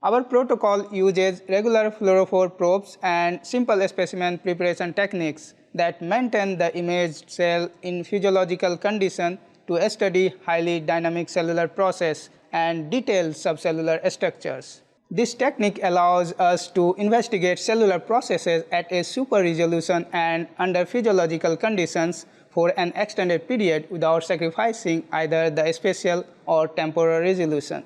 Our protocol uses regular fluorophore probes and simple specimen preparation techniques that maintain the imaged cell in physiological condition to study highly dynamic cellular process and detailed subcellular structures. This technique allows us to investigate cellular processes at a super resolution and under physiological conditions for an extended period without sacrificing either the spatial or temporal resolution.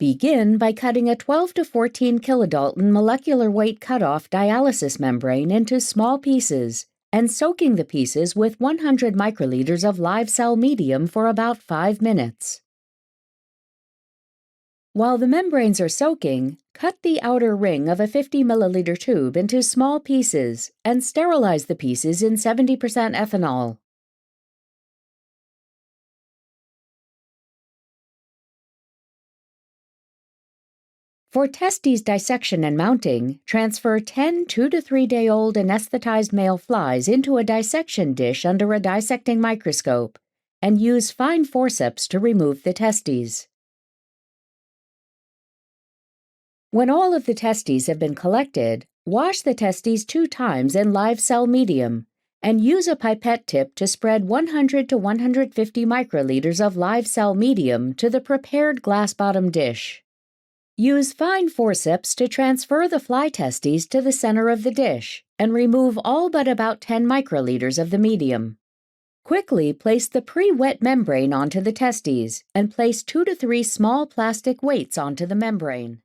Begin by cutting a 12 to 14 kilodalton molecular weight cutoff dialysis membrane into small pieces and soaking the pieces with 100 microliters of live cell medium for about 5 minutes. While the membranes are soaking, cut the outer ring of a 50 milliliter tube into small pieces and sterilize the pieces in 70% ethanol. For testes dissection and mounting, transfer 10 2 to 3 day old anesthetized male flies into a dissection dish under a dissecting microscope and use fine forceps to remove the testes. When all of the testes have been collected, wash the testes 2 times in live cell medium and use a pipette tip to spread 100 to 150 microliters of live cell medium to the prepared glass bottom dish. Use fine forceps to transfer the fly testes to the center of the dish and remove all but about 10 microliters of the medium. Quickly place the pre-wet membrane onto the testes and place 2 to 3 small plastic weights onto the membrane.